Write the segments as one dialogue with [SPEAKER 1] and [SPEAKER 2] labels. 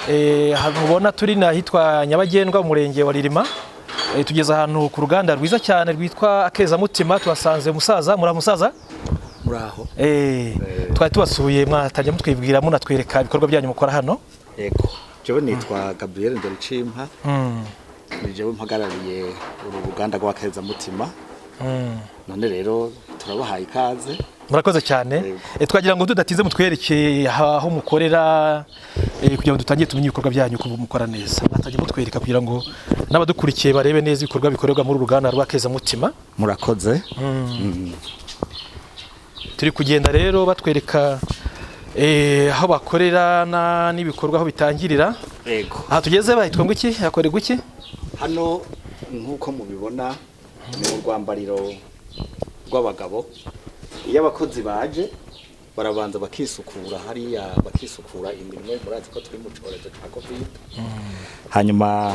[SPEAKER 1] Ahantu ubona turi nahitwa Nyabagendwa umurenge wa Ririma. Tugeze ahantu ku ruganda rwiza cyane rwitwa Akezamutima, tuhasanze musaza musaza
[SPEAKER 2] muraho.
[SPEAKER 1] Twari tubasuye mwatajya mutwibwira munatwereka ibikorwa byanyu mukora hano.
[SPEAKER 2] Yego, jewe nitwa Gabriel Ndoricimpa. Jewe mpagarariye uruganda rw'Akezamutima. None rero turabahaye ikaze.
[SPEAKER 1] Murakoze cyane. Twagira ngo tudatize mutwereke aho mukorera kugira ngo dutangiye tumenye ibikorwa byanyu ko mukora neza. Mwatajya mutwereka kugira ngo n'abadukurikiye barebe neza ibikorwa bikorerwa muri uruganda rw'Akezamutima.
[SPEAKER 2] Murakoze.
[SPEAKER 1] Turi kugenda rero batwereka aho bakorera n'ibikorwa aho bitangirira.
[SPEAKER 2] Yego.
[SPEAKER 1] Aha tugeze bahitwa ngo iki? Hakorerwa iki?
[SPEAKER 2] Hano nkuko mubibona ni mu rwambariro rw'abagabo. Iyo abakozi baje barabanza bakisukura hariya, bakisukura iminwe, murazi ko turi mu cyorezo cya Covid. Hanyuma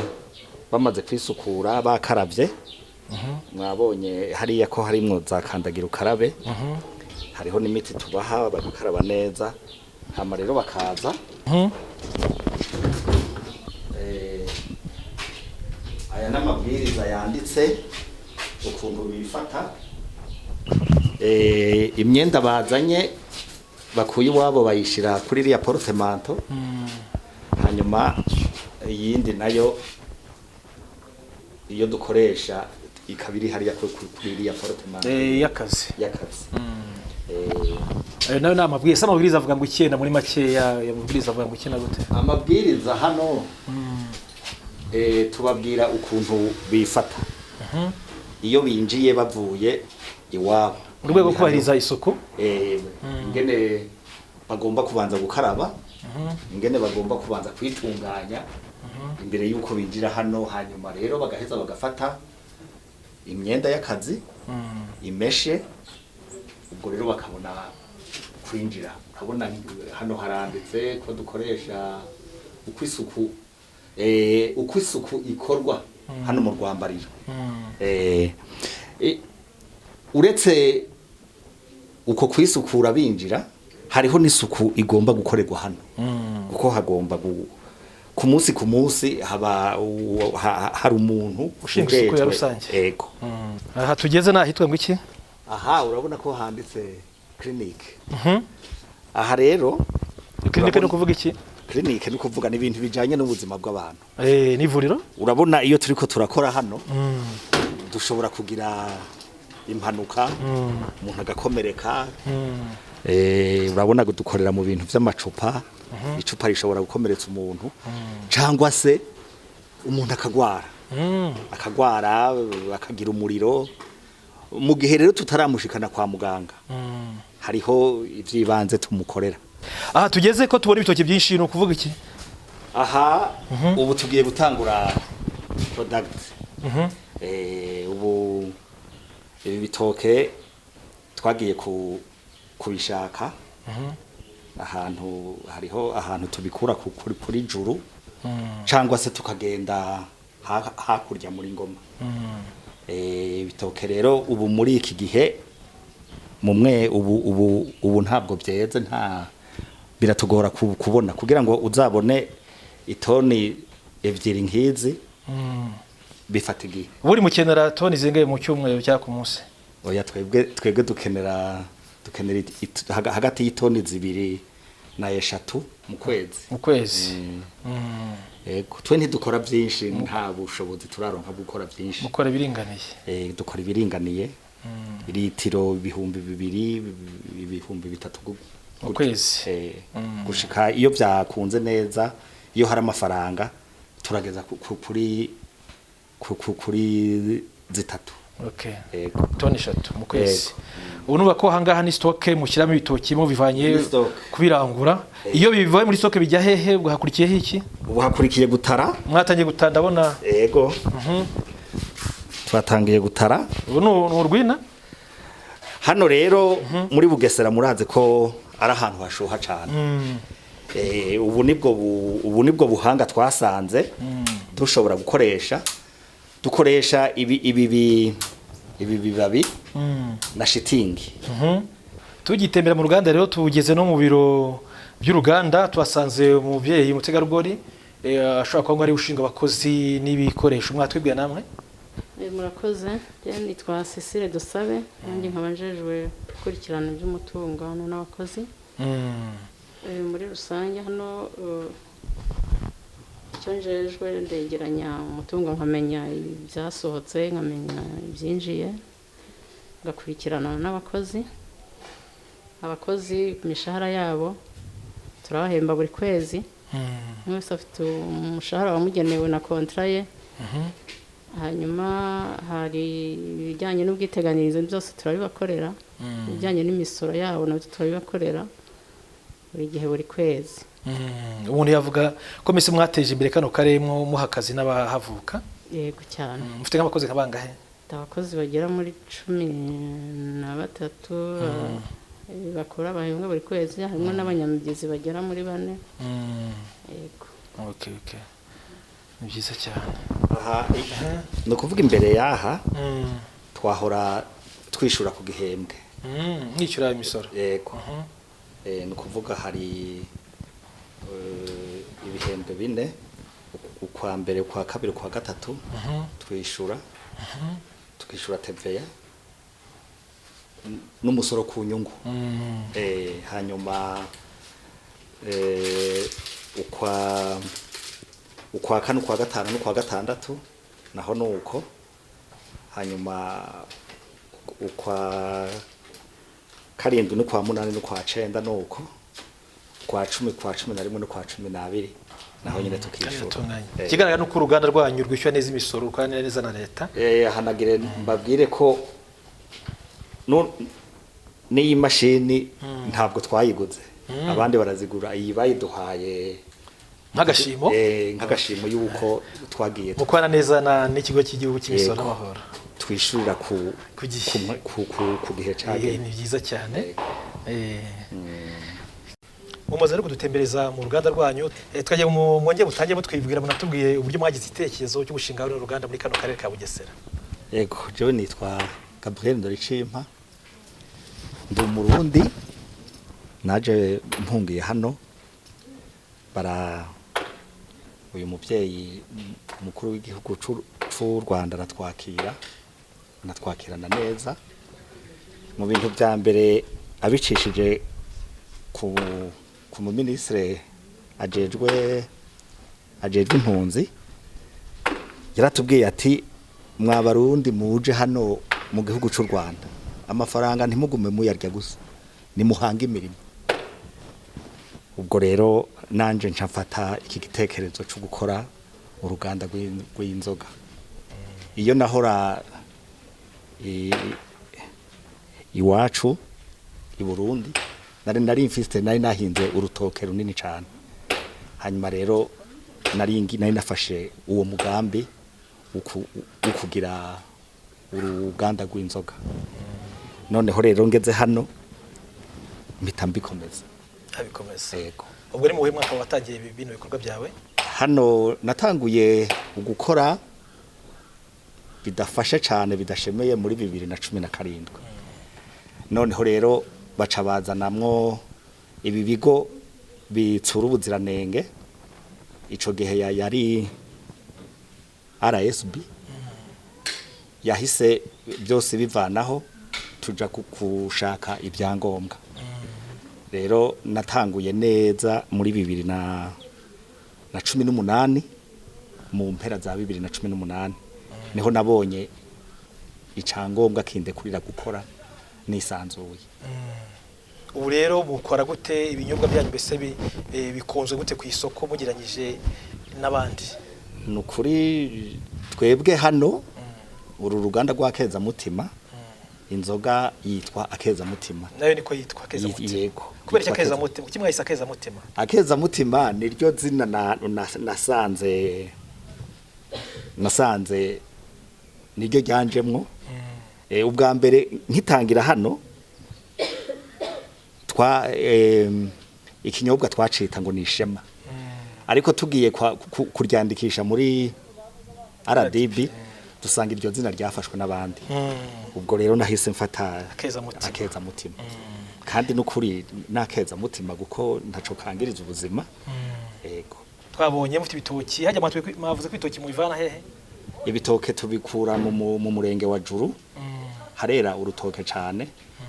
[SPEAKER 2] bamaze kwisukura bakaravye, mwabonye hariya ko harimwo za kandagira ukarabe. Hariho n'imiti tubaha bagakaraba neza. Hama rero bakaza aya n'amabwiriza yanditse ukuntu bifata. Imyenda bazanye bakuye iwabo bayishira kuri iriya portemanto. Hanyuma iyindi nayo iyo dukoresha ikabiri hariya kuri iriya portemanto
[SPEAKER 1] y'akazi.
[SPEAKER 2] Nayo
[SPEAKER 1] amabwiriza avuga ngo icyenda muri makeya, amabwiriza avuga ngo icyenda gute?
[SPEAKER 2] Amabwiriza hano tubabwira ukuntu bifata iyo binjiye bavuye iwabo
[SPEAKER 1] mu rwego rwo kubahiriza isuku.
[SPEAKER 2] Ingene bagomba kubanza gukaraba, ingene bagomba kubanza kwitunganya imbere yuko binjira hano. Hanyuma rero bagaheza bagafata imyenda y'akazi imeshe, ubwo rero bakabona kwinjira. Urabona hano haranditse ko dukoresha uko isuku ikorwa hano mu rwambariro. Uretse uko kwisukura binjira, hariho n'isuku igomba gukorerwa hano. Kuko hagomba ku munsi haba hari umuntu
[SPEAKER 1] ushinzwe isuku ya rusange.
[SPEAKER 2] Yego.
[SPEAKER 1] Aha tugeze nahitwa ngo iki?
[SPEAKER 2] Aha urabona ko handitse clinic. Aha rero
[SPEAKER 1] clinic no kuvuga iki?
[SPEAKER 2] Clinic ni kuvuga n'ibintu bijanye n'ubuzima bw'abantu.
[SPEAKER 1] Ni ivuriro?
[SPEAKER 2] Urabona iyo turiko turakora hano dushobora kugira impanuka, umuntu agakomereka. Urabona ngo dukorera mu bintu vy'amacupa. Icupa rishobora gukomeretsa umuntu cyangwa se umuntu akagwara. Akagira umuriro. Mu gihe rero tutaramushikana kwa muganga, hariho ivyibanze tumukorera.
[SPEAKER 1] Aha tugeze ko tubona ibitoki byinshi no kuvuga iki? Aha
[SPEAKER 2] ubu tugiye gutangura product. Ubu ibi bitoke twagiye kubishaka. Hariho ahantu tubikura kuri juru, cyangwa se tukagenda hakurya muri Ngoma. Bitoke rero ubu muri iki gihe mumwe ubu ntabwo byeze, biratugora kubona kugira ngo uzabone itoni ebyiri nkizi bifata igihe.
[SPEAKER 1] Buri mukenera toni zingaye mu cyumweru cya ku munsi?
[SPEAKER 2] Oya twebwe dukenera hagati y'itoni 2 na 3 mu kwezi. Yego, twe ntidukora byinshi, nta bushobozi turaronka gukora byinshi.
[SPEAKER 1] Mukora ibiringaniye?
[SPEAKER 2] Dukora ibiringaniye. Litiro 2,000 3,000
[SPEAKER 1] mu kwezi.
[SPEAKER 2] Gushika iyo byakunze neza, iyo hari amafaranga turageza kuri 3.
[SPEAKER 1] Okay. Toni 3 mu kwezi. Unuba ko hangaha ni stock mushyiramo ibitoki mu bivanye kubirangura. Iyo bivaye muri stock bijya hehe? Bwahakurikiye iki?
[SPEAKER 2] Ubu hakurikiye gutara.
[SPEAKER 1] Mwatangiye gutara ndabona.
[SPEAKER 2] Yego. Twatangiye gutara.
[SPEAKER 1] Ubu ni urwina?
[SPEAKER 2] Hano rero muri Bugesera muraze ko ari ahantu hashuha cyane. Ubu nibwo buhanga twasanze dushobora dukoresha ibi bibabi na shitingi.
[SPEAKER 1] Tugitembera mu Ruganda rero tugeze no mu biro by'Uruganda, twasanze umuvyeyi mutegarugori ashobora kuba ari ushinga abakozi n'ibikoresho mwatwibwiye namwe
[SPEAKER 3] murakoze nitwa Cecile Dusabe nanjye nkabajejwe gukurikirana iby'umutungo n'abakozi muri rusange hano icyo njejwe ndegeranya umutungo nkamenya ibyasohotse nkamenya ibyinjiye ngakurikirana n'abakozi imishahara yabo turabahemba buri kwezi mwese afite umushahara wamugenewe na kontra ye hanyuma hari ibijyanye n'ubwiteganirizo byose turabibakorera ibijyanye n'imisoro yabo nabyo turabibakorera buri gihe buri kwezi
[SPEAKER 1] umuntu yavuga ko mwese mwateje imbere kano karere muha akazi n'abahavuka
[SPEAKER 3] yego cyane
[SPEAKER 1] mufite nk'abakozi nk'abangahe
[SPEAKER 3] abakozi bagera muri 13 bakora bahembwa buri kwezi harimo n'abanyamigezi bagera muri 4 yego
[SPEAKER 1] okay ni byiza cyane
[SPEAKER 2] no kuvuga imbere yaha twahora twishura ku gihembwe
[SPEAKER 1] nishyura imisoro
[SPEAKER 2] yego no kuvuga hari ibihembwe bine ukwa mbere ukwa kabiri ukwa gatatu twishura TVA n'umusoro ku nyungu hanyuma ukwa kane ukwa gatanu n'ukwa gatandatu naho nuko hanyuma ukwa karindwi n'ukwa munani n'ukwa cenda nuko kwa 10 kwa 11 n'ukwa 12 naho nyine tukishura
[SPEAKER 1] kigaragara nuko uruganda rwanyu rwishyura neza imisoro kandi neza na leta
[SPEAKER 2] hanagire mbabwire ko n'iyi mashini ntabwo twayiguze abandi barazigura iyi bayiduhaye nk'agashimo yuko twagiye
[SPEAKER 1] mukwana neza n'ikigo cy'igihugu cy'imisoro n'amahoro
[SPEAKER 2] twishurira ku gihe cyagiye
[SPEAKER 1] ni byiza cyane mumaze no kudutembereza mu ruganda rwanyu twagiye mwongeye butangiye mutwibwira munatubwiye uburyo mwagize itekerezo cyo gushinga uruganda muri kano karere ka Bugesera
[SPEAKER 2] yego jewe nitwa Gabriel Ndoricimpa ndi umurundi naje mpungiye hano uyu muvyeyi mukuru w'igihugu c'u Rwanda natwakirana neza mu bintu bya mbere abicishije ku ministre ajejwe impunzi yaratubwiye ati mwabarundi muje hano mu gihugu c'u Rwanda amafaranga ntimugume muyarya gusa nimuhanga imirimo ubwo rero nanje ncafata iki gitekerezo cyo gukora uruganda rw'inzoga iyo nahora iwacu i Burundi nari mfite nari nahinze urutoke runini cyane hanyuma rero nari nafashe uwo mugambi ukugira uruganda rw'inzoga noneho rero ngeze hano mpita mbikomeza
[SPEAKER 1] yego ubwo ni mu mwaka watagiye bino bikorwa byawe
[SPEAKER 2] hano natanguye gukora bidafashe cyane bidashemeye muri 2017 noneho rero baca bazanamwo ibi bigo bitsura ubuziranenge ico gihe yari RSB yahise byose bivanaho tuja kushaka ibyangombwa rero natanguye neza muri 2018 mu mpera za 2018 niho nabonye icyangombwa kinde kurira gukora nisanzuye
[SPEAKER 1] ubu rero mukora gute ibinyobwa byanyu mbese bikonzwe gute ku isoko mugiranyije n'abandi
[SPEAKER 2] nukuri twebwe hano uru ruganda rw'Akezamutima inzoga yitwa Akezamutima
[SPEAKER 1] nayo niko yitwa Akezamutima
[SPEAKER 2] yego
[SPEAKER 1] kubera Akezamutima kimwahise Akezamutima
[SPEAKER 2] Akezamutima niryo zina nasanze niryo ryanjemwo ubwa mbere nkitangira hano ikinyobwa twacita ngo ni ishema ariko tugiye kuryandikisha muri RDB dusanga iryo zina ryafashwe n'abandi ubwo rero nahise mfata Akezamutima kandi n'ukuri n'Akezamutima guko ntaco kangiriza ubuzima yego
[SPEAKER 1] twabonye mufite ibitoki hajya mwavuze ko ibitoki mubivana hehe
[SPEAKER 2] ibitoke tubikura mu murenge wa Juru harera urutoke cyane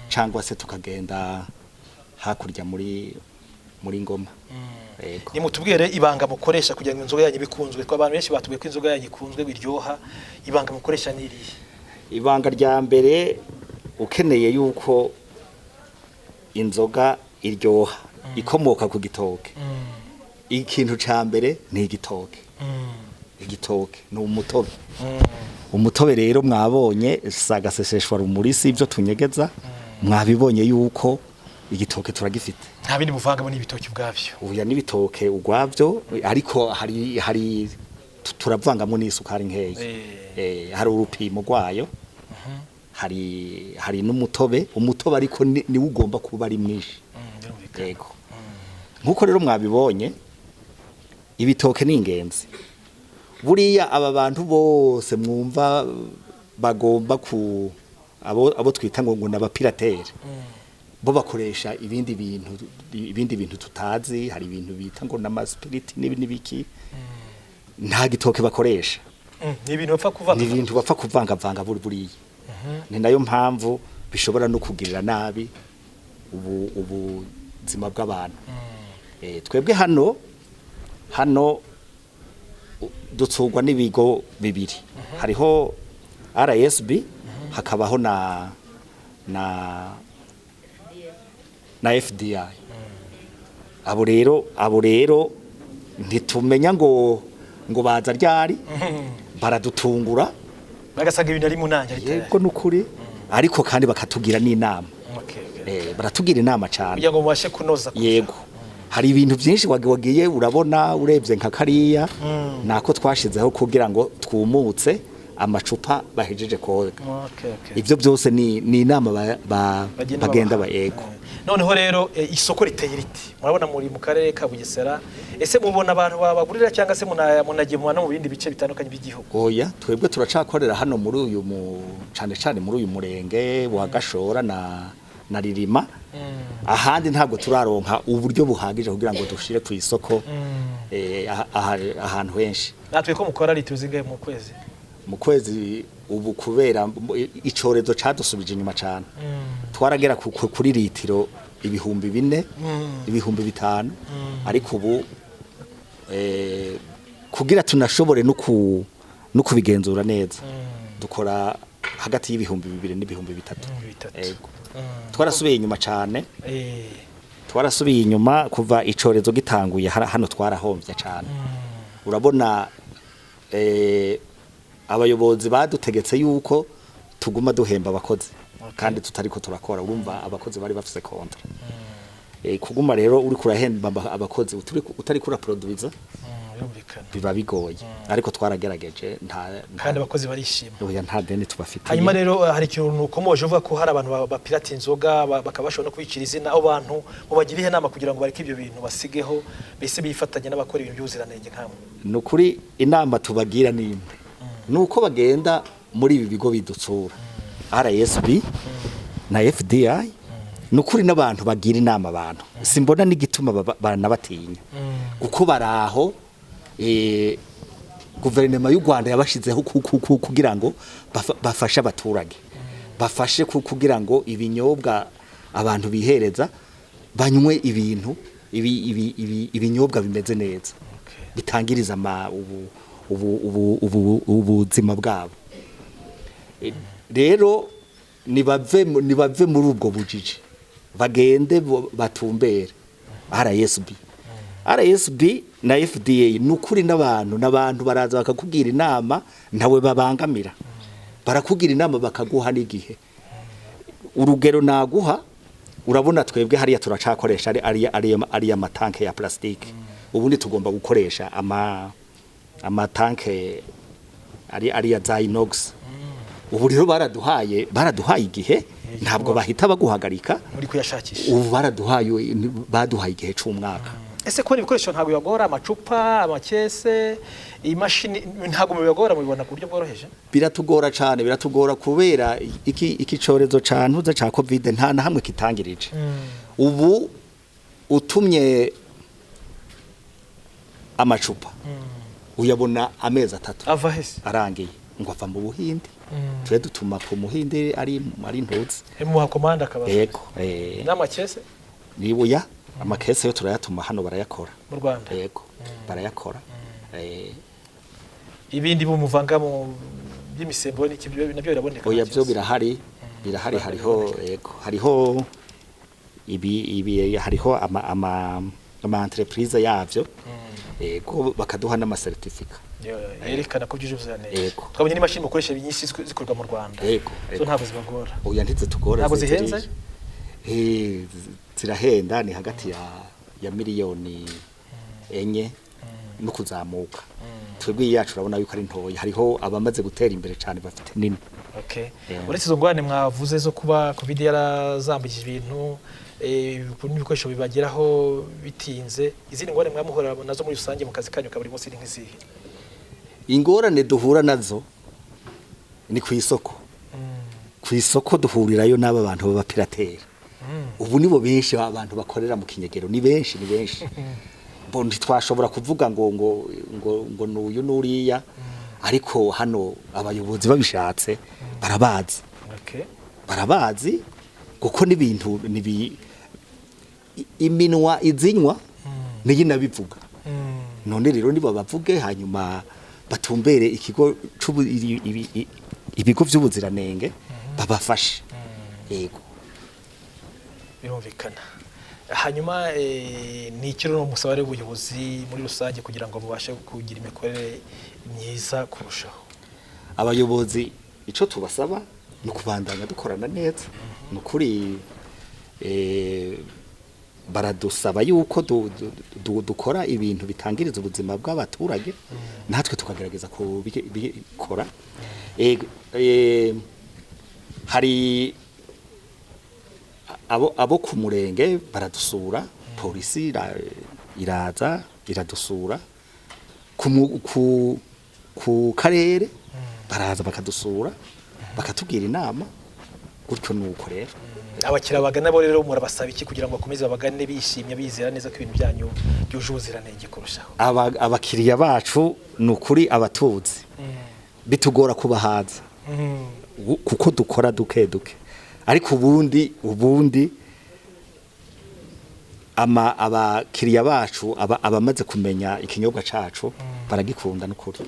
[SPEAKER 2] cyangwa se tukagenda hakurya muri Ngoma
[SPEAKER 1] ni mutubwire ibanga mukoresha kugira ngo inzoga yanyu bikunzwe tw'abantu benshi batubwiye ko inzoga yanyu ikunzwe biryoha ibanga mukoresha niri
[SPEAKER 2] ibanga rya mbere ukeneye yuko inzoga iryoha ikomoka ku gitoke ikintu ca mbere ni igitoke igitoke ni umutobe umutobe rero mwabonye sagaseseshwa rumuri si ibyo tunyegeza mwabibonye yuko igitoke turagifite
[SPEAKER 1] nta bindi muvangamo n'ibitoki ubwavyo
[SPEAKER 2] uya n'ibitoke ugwavyo ariko hari turavangamo n'isukari nkeya hari urupimo rwayo hari n'umutobe ariko ni ugomba kuba ari mwinshi yego nkuko rero mwabibonye ibitoke ni ingenzi buriya aba bantu bose mwumva bagomba abo twita ngo n'abapiratere bo bakoresha ibindi bintu tutazi hari ibintu bita ngo n'amaspiriti n'ibiki nta gitoke bakoresha
[SPEAKER 1] ni ibintu
[SPEAKER 2] bapfa kuvanga buriya ni nayo mpamvu bishobora no kugirira nabi ubuzima bw'abantu twebwe hano dutsugwa n'ibigo bibiri hariho RSB hakabaho na FDI abo rero ntitumenya ngo baza ryari baradutungura
[SPEAKER 1] bagasaga ibintu ari munanje
[SPEAKER 2] yego nukuri ariko kandi bakatugira n'inama baratugira inama cyane
[SPEAKER 1] kugira ngo mubashe kunoza
[SPEAKER 2] yego hari ibintu byinshi wagiye urabona urebye nka kariya nako twashizeho kugira ngo twumutse amacupa bahejeje koga ibyo byose ni inama bagenda yego
[SPEAKER 1] noneho rero isoko riteye riti murabona muri mu karere ka Bugesera ese mubona abantu babagurira cyangwa se munagemwa no mu bindi bice bitandukanye by'igihugu
[SPEAKER 2] oya twebwe turacakorera hano muri uyu cyane muri uyu murenge wa Gashora na Ririma ahandi ntabwo turaronka uburyo buhagije kugira ngo dushire ku isoko ahantu henshi
[SPEAKER 1] natwe ko mukora litiro zingahe mu
[SPEAKER 2] kwezi ubu kubera icorezo cadusubije inyuma cyane twaragera kuri litiro 4,000 5,000 ariko ubu kugira tunashobore no kubigenzura neza dukora hagati y'2,000 n'3,000 yego twarasubiye inyuma cyane twarasubiye inyuma kuva icorezo gitanguye hano twarahombye cyane urabona abayobozi badutegetse yuko tuguma duhemba abakozi kandi tutariko turakora urumva abakozi bari bafise kontra kuguma rero uri kurahemba abakozi utari kura producer biba bigoye ariko twaragerageje
[SPEAKER 1] kandi abakozi barishima
[SPEAKER 2] oya nta deni tubafite
[SPEAKER 1] hanyuma rero hari ikintu ukomoje uvuga ko hari abantu bapirata inzoga bakabashona no kwicira izina abo bantu mubagiriye inama kugira ngo bareke ibyo bintu basigeho bese bifatanye n'abakora ibintu by'ubuziranenge nkamwe
[SPEAKER 2] nukuri inama tubagira nimwe nuko bagenda muri ibi bigo bidutsura RSB na FDI nukuri n'abantu bagira inama abantu simbona n'igituma banabatinya kuko baraho guverinoma y'u Rwanda yabashizeho kugira ngo bafashe abaturage bafashe kugira ngo ibinyobwa abantu bihereza banywe ibintu ibinyobwa bimeze neza bitangiriza ubuzima bwabo rero nibave muri ubwo bujiji bagende batumbere RSB na FDA nukuri n'abantu baraza bakakubwira inama ntawe babangamira barakugira inama bakaguha n'igihe urugero naguha urabona twebwe hariya turacakoresha ari amatanke ya plastique ubundi tugomba gukoresha amatanke ari ya Zynox ubu rero baraduhaye igihe ntabwo bahita baguhagarika
[SPEAKER 1] muri kuyashakisha
[SPEAKER 2] ubu baduhaye igihe cy'umwaka
[SPEAKER 1] ese ko ibikoresho ntabwo bibagora amacupa amakese imashini ntabwo bibagora mubibona ku buryo bworoheje
[SPEAKER 2] biratugora cyane biratugora kubera iki corezo cantuza ca covid nta na hamwe kitangirije ubu utumye amacupa uyabona amezi 3
[SPEAKER 1] ava hese
[SPEAKER 2] arangiye ngo ava mu Buhindi twe dutuma ku Muhindi ari ntuzi
[SPEAKER 1] mu hakomanda akabaza
[SPEAKER 2] yego
[SPEAKER 1] n'amakese
[SPEAKER 2] nibuya amakese yo turayatuma hano barayakora
[SPEAKER 1] mu Rwanda
[SPEAKER 2] yego barayakora
[SPEAKER 1] ibindi bumuvanga mu by'imisembo n'ikibyo nabyo biraboneka
[SPEAKER 2] oya byo birahari hariho yego hariho ibi hariho ama entreprise yavyo yego bakaduha n'ama certificate
[SPEAKER 1] yerekana ko byuje ubuziranenge twabonye n'imashini mukoresha binyisi zikorwa mu Rwanda
[SPEAKER 2] yego
[SPEAKER 1] so ntabwo zibagora
[SPEAKER 2] oya ntitse tugora
[SPEAKER 1] ntabwo zihenze
[SPEAKER 2] zirahenda ni hagati ya miliyoni enye no kuzamuka twebwe yacu urabona yuko ari ntoya hariho abamaze gutera imbere cyane bafite nini
[SPEAKER 1] uretse izo ngwane mwavuze zo kuba covid yarazambije ibintu n'ibikoresho bibageraho bitinze izindi ngwane mwamuhora nazo muri rusange mu kazi kanyu kaburi munsi nk'izihe
[SPEAKER 2] ingorane duhura nazo ni ku isoko duhurirayo n'aba bantu baba piratera ubu nibo benshi abantu bakorera mu kinyegero ni benshi bondi twashobora kuvuga ngo nuyu nuriya ariko hano abayobozi babishatse barabazi kuko n'ibintu iminwa izinywa niyi nabivuga none rero nibo bavuge hanyuma batumbere ikigo ibigo by'ubuziranenge babafashe yego
[SPEAKER 1] birumvikana hanyuma ni ikiro no musabare w'ubuyobozi muri rusange kugira ngo mubashe kugira imikorere myiza kurushaho
[SPEAKER 2] abayobozi ico tubasaba no kubandanya dukorana neza nukuri baradusaba yuko dukora ibintu bitangiriza ubuzima bw'abaturage natwe tukagerageza kubikora hari abo ku murenge baradusura polisi iraza iradusura ku karere baraza bakadusura bakatubwira inama gutyo nuko rero
[SPEAKER 1] abakira bagana bo rero murabasaba iki kugira ngo bakomeze babagane bishimye bizera neza ko ibintu byanyu byuje ubuziranenge kurushaho
[SPEAKER 2] abakiriya bacu nukuri abatuzi bitugora kubahaza kuko dukora duke ariko ubundi abakiriya bacu abamaze kumenya ikinyobwa cacu baragikunda n'ukuri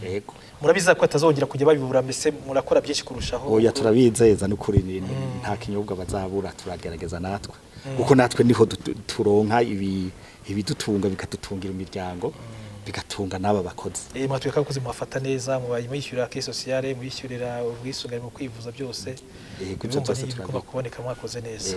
[SPEAKER 2] yego
[SPEAKER 1] murabiza ko atazongera kujya babibura mbese murakora byinshi kurushaho
[SPEAKER 2] oya turabizeza n'ukuri nta kinyobwa bazabura turagerageza natwe kuko natwe niho turonka ibidutunga bikadutungira imiryango bigatunga n'aba bakozi
[SPEAKER 1] mwatuye ko abakozi mufata neza muyishyurira ke sociale muyishyurira ubwisungane mu kwivuza byose
[SPEAKER 2] ibyo byose
[SPEAKER 1] turabona kuboneka mwakoze neza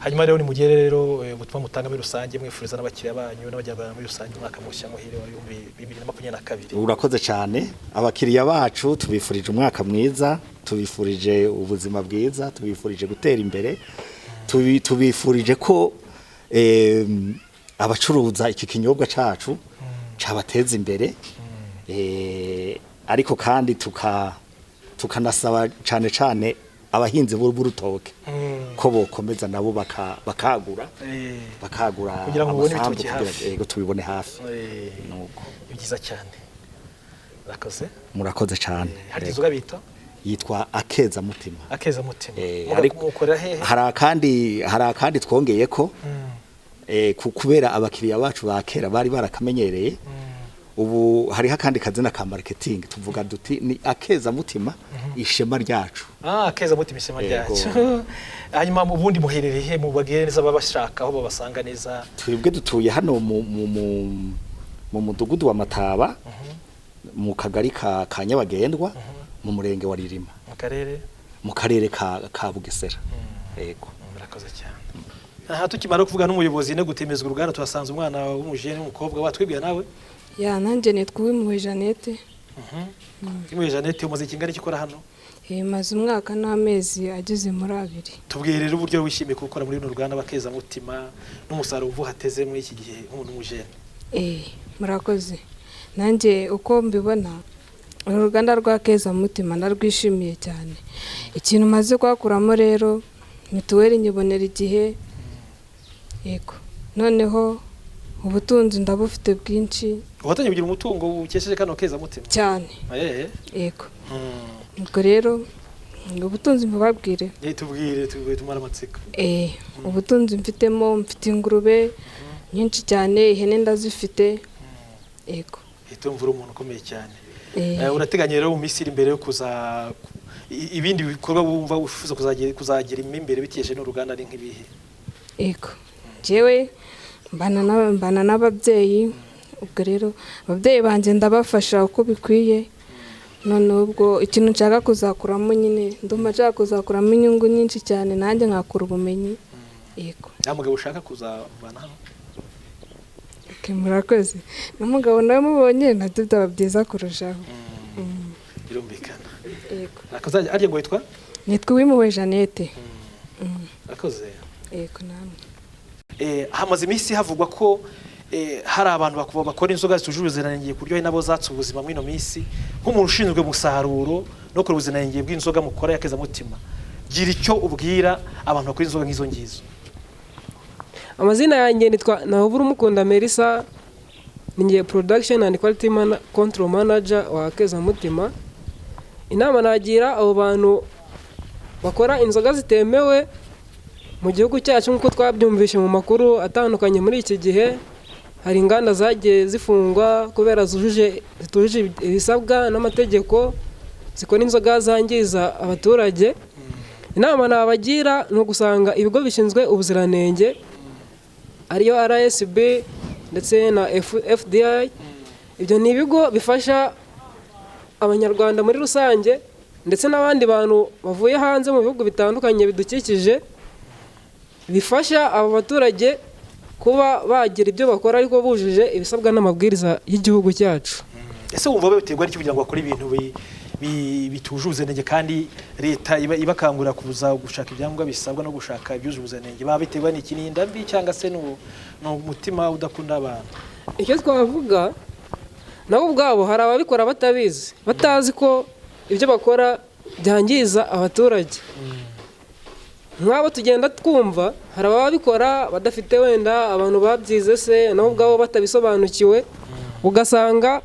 [SPEAKER 1] hanyuma rero ni mugere rero ubutumwa mutanga muri rusange mwifuriza n'abakiriya banyu n'abajyana muri rusange umwaka mushya muhire wa 2022
[SPEAKER 2] urakoze cyane abakiriya bacu tubifurije umwaka mwiza tubifurije ubuzima bwiza tubifurije gutera imbere tubifurije ko abacuruza iki kinyobwa cacu cabateza imbere ariko kandi tukanasaba cyane abahinzi b'urutoke ko bokomeza nabo bakagura
[SPEAKER 1] kugira ngo ubone ibitoki
[SPEAKER 2] yego tubibone hafi
[SPEAKER 1] nuko byiza cyane
[SPEAKER 2] murakoze cyane
[SPEAKER 1] hari inzoga bita
[SPEAKER 2] yitwa Akezamutima
[SPEAKER 1] mukora hehe
[SPEAKER 2] hari akandi twongeye ko kubera abakiriya bacu ba kera bari barakamenyereye ubu hariho akandi kazina ka marketing tuvuga duti ni Akezamutima ishema ryacu
[SPEAKER 1] Akezamutima ishema ryacu hanyuma ubundi muherereye mu bagire neza babashaka aho babasanga neza
[SPEAKER 2] twebwe dutuye hano mu mudugudu wa Mataba mu kagari ka Nyabagendwa mu murenge wa Ririma mu karere ka Bugesera yego
[SPEAKER 1] murakoze cyane aha tukimara kuvuga n'umuyobozi no gutemezwa uruganda twasanze umwana w'umujene w'umukobwa watwibwira nawe
[SPEAKER 4] nanjye nitwa Uwimpuhwe Jeannette
[SPEAKER 1] Uwimpuhwe Jeannette umaze kingana ikora hano
[SPEAKER 4] maze umwaka n'amezi ageze muri 2
[SPEAKER 1] tubwire rero uburyo wishimiye gukora muri runo ruganda Rw'Akezamutima n'umusaruro uvuhateze muri iki gihe nk'umuntu w'umujene
[SPEAKER 4] murakoze nanjye uko mbibona uruganda Rw'Akezamutima narwishimiye cyane ikintu maze kwakuramo rero mituweli nyibonera igihe yego noneho ubutunzi ndabufite bwinshi
[SPEAKER 1] Uhatanye kugira umutungo ukesheje kano kezamutima
[SPEAKER 4] cyane
[SPEAKER 1] eh
[SPEAKER 4] yego ubwo rero ubutunzi mbabwire
[SPEAKER 1] tubwire tumara amatsiko
[SPEAKER 4] ubutunzi mfite ingurube nyinshi cyane ihene ndazifite yego
[SPEAKER 1] itumvura umuntu ukomeye cyane urateganya rero mu misiri imbere yo kuza ibindi bikorwa bumva ufuza kuzagira imbere biteshe n'uruganda ari nk'ibihe
[SPEAKER 4] yego jewe mbana n'ababyeyi ubwo rero ababyeyi banje ndabafasha uko bikwiye none ubwo ikintu nshaka kuzakuramo nyine ndumva nshaka kuzakuramo inyungu nyinshi cyane nanjye nkakura ubumenyi yego
[SPEAKER 1] nta mugabo ushaka kuzabana hano
[SPEAKER 4] murakoze n'umugabo nawe mubonye nabyo byaba byiza kurushaho
[SPEAKER 1] birumvikana
[SPEAKER 4] yego
[SPEAKER 1] akazaje arye ngo witwa
[SPEAKER 4] nitwa Uwimpuhwe Jeannette
[SPEAKER 1] akoze
[SPEAKER 4] yego namwe
[SPEAKER 1] hamaze iminsi havugwa ko hari abantu bakora inzoga zitujuje ubuziranenge ku buryo nabo zatse ubuzima mwino minsi nk'umuntu ushinzwe umusaruro no ku buziranenge bw'inzoga mukora yakezamutima gira icyo ubwira abantu bakora inzoga nk'izo ngizo.
[SPEAKER 5] Amazina yanjye nitwa Rw'Akezamutima Melissa, ninjye production and quality control manager wa Akezamutima. Inama nagira abo bantu bakora inzoga zitemewe mu gihugu cyacu nk'uko twabyumvishe mu makuru atandukanye muri iki gihe, hari inganda zagiye zifungwa kubera zitujuje ibisabwa n'amategeko zikora inzoga zangiza abaturage. Inama nabagira no gusanga ibigo bishinzwe ubuziranenge ariyo RSB ndetse na FDI. Ibyo ni ibigo bifasha abanyarwanda muri rusange ndetse n'abandi bantu bavuye hanze mu bihugu bitandukanye bidukikije, bifasha abo baturage kuba bagira ibyo bakora ariko bujuje ibisabwa n'amabwiriza y'igihugu cyacu.
[SPEAKER 1] Ese wumva biterwa n'iki kugira ngo bakore ibintu bituje ubuziranenge kandi leta ibakangurira kuza gushaka ibyangombwa bisabwa no gushaka ibyuje ubuziranenge? Baba biterwa n'iki? Ni indambi cyangwa se n'umutima udakunda abantu?
[SPEAKER 5] Icyo twavuga nabo ubwabo hari ababikora batabizi, batazi ko ibyo bakora byangiza abaturage. Nk'abo tugenda twumva hari ababikora badafite wenda abantu babyize se nabo ubwabo batabisobanukiwe, ugasanga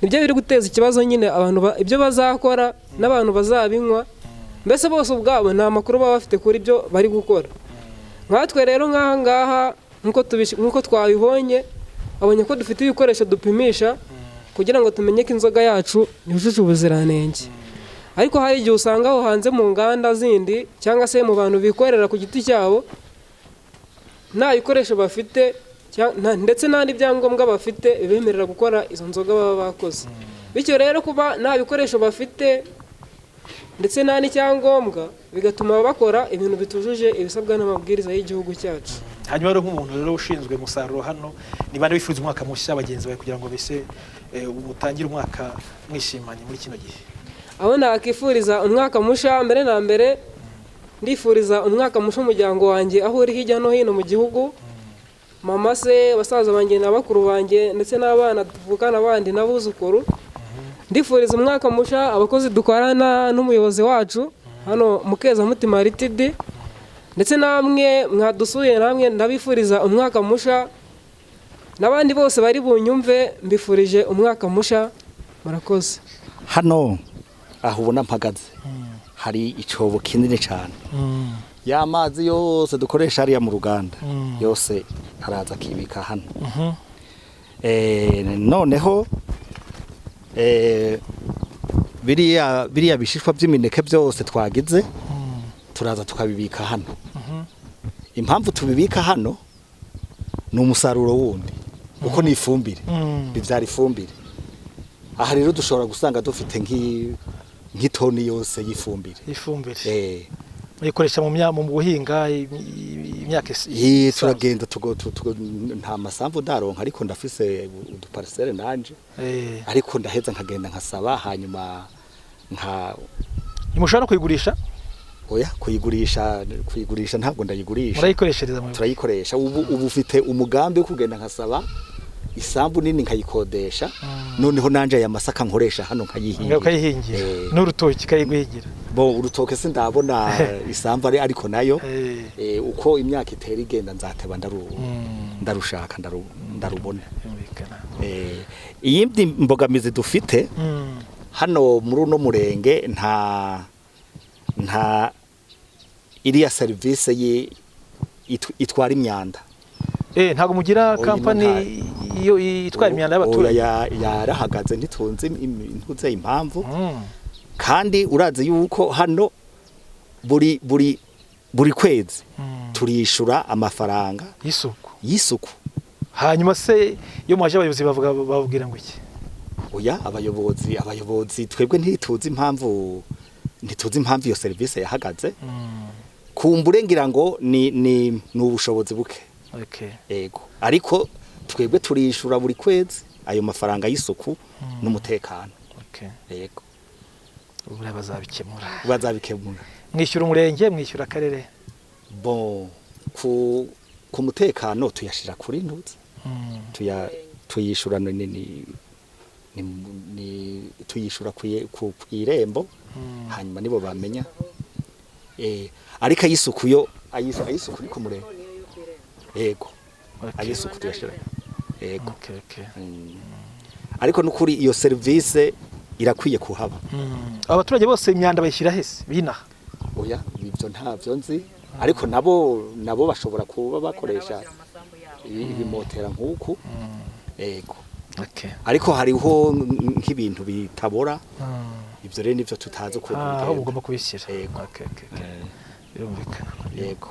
[SPEAKER 5] nibyo biri guteza ikibazo nyine abantu ibyo bazakora n'abantu bazabinywa, mbese bose ubwabo nta makuru baba bafite kuri ibyo bari gukora. Nkatwe rero ngaha nk'uko twabibonye, abonye ko dufite ibikoresho dupimisha kugira ngo tumenye ko inzoga yacu yujuje ubuziranenge. Ariko hari igihe usanga aho hanze mu nganda zindi cyangwa se mu bantu bikorera ku giti cyabo nta bikoresho bafite ndetse nta n'ibyangombwa bafite bibemerera gukora izo nzoga baba bakoze. Bityo rero kuba nta bikoresho bafite ndetse nta n'icyangombwa bigatuma bakora ibintu bitujuje ibisabwa n'amabwiriza y'igihugu cyacu.
[SPEAKER 1] Hanyuma rero nk'umuntu rero ushinzwe umusaruro hano, niba wifuza umwaka mushya abagenzi bawe kugira ngo bese umutangire umwaka mwishimanye muri kino gihe?
[SPEAKER 5] Aho nakifuriza umwaka musha, mbere na mbere ndifuriza umwaka musha umuryango wanjye aho uri hirya no hino mu gihugu, mama se, basaza banjye na bakuru banjye ndetse n'abana tuvukana abandi n'abuzukuru. Ndifuriza umwaka musha abakozi dukorana n'umuyobozi wacu hano mu Kezamutima Ltd, ndetse namwe mwadusuye namwe ndabifuriza umwaka musha, n'abandi bose bari bunyumve mbifurije umwaka musha. Murakoze.
[SPEAKER 2] Hano aho ubona mpagaze hari icobo kinini cyane, ya mazi yose dukoresha hariya mu Ruganda yose haraza kibika hano. Noneho biriya bishishwa by'imineke byose twagize turaza tukabibika hano. Impamvu tubibika hano ni umusaruro wundi uko ni ifumbire, bibyara ifumbire. Aha rero dushobora gusanga dufite nk'itoni yose y'ifumbire.
[SPEAKER 1] Ifumbire uyikoresha mu buhinga imyaka
[SPEAKER 2] turagenda nta masambu ndaronka, ariko ndafise uduparcelle nanje, ariko ndaheza nkagenda nkasaba, hanyuma
[SPEAKER 1] nimushobora kuyigurisha?
[SPEAKER 2] Oya, kuyigurisha ntabwo ndayigurisha.
[SPEAKER 1] Murayikoreshereza?
[SPEAKER 2] Turayikoresha. Ubu ufite umugambi wo kugenda nkasaba isambu nini nkayikodesha, noneho nanje aya masaka nkoresha hano nkayihingira. N'urutoki kayiguhingira? Urutoke se ndabona isambu ariko nayo uko imyaka itera igenda nzateba ndarushaka ndarubona.
[SPEAKER 1] birumvikana.
[SPEAKER 2] iyindi mbogamizi dufite hano muri uno murenge nta iriya serivisi itwara imyanda.
[SPEAKER 1] Ntago mugira kampani iyo itwara imyanda y'abaturage.
[SPEAKER 2] Yarahagaze ntitunze impamvu. Kandi urazi yuko hano buri kwezi turishura amafaranga y'isuku. Hanyuma se iyo mwaje abayobozi babwira ngo iki? Oya, abayobozi twebwe ntituzi impamvu iyo serivisi yahagaze. Kumbure ngira ngo ni ubushobozi buke. Yego, ariko twebwe turishura buri kwezi ayo mafaranga y'isuku n'umutekano. Yego,
[SPEAKER 1] ubu bazabikemura. Mwishyura umurenge, mwishyura akarere.
[SPEAKER 2] Bon, ku mutekano tuyashira kuri ntuzi. Tuyishura tuyishura ku irembo. Hanyuma nibo bamenya. Ariko ayisuku yo ayisuku uri ku murenge. Yego, ayisuku tuyashira. Yego. Ariko nukuri iyo service irakwiye kuhaba.
[SPEAKER 1] Abaturage bose imyanda bayishyira hese binaha.
[SPEAKER 2] Oya, ibyo ntavyo nzi. Ariko nabo bashobora kuba bakoresha ibimotera nk'uku. Yego. Ariko hariho nk'ibintu bitabora. Ibyo rero nivyo tutazi ko
[SPEAKER 1] aho ugomba kubishyira.
[SPEAKER 2] Yego.
[SPEAKER 1] Birumvikana.
[SPEAKER 2] Yego.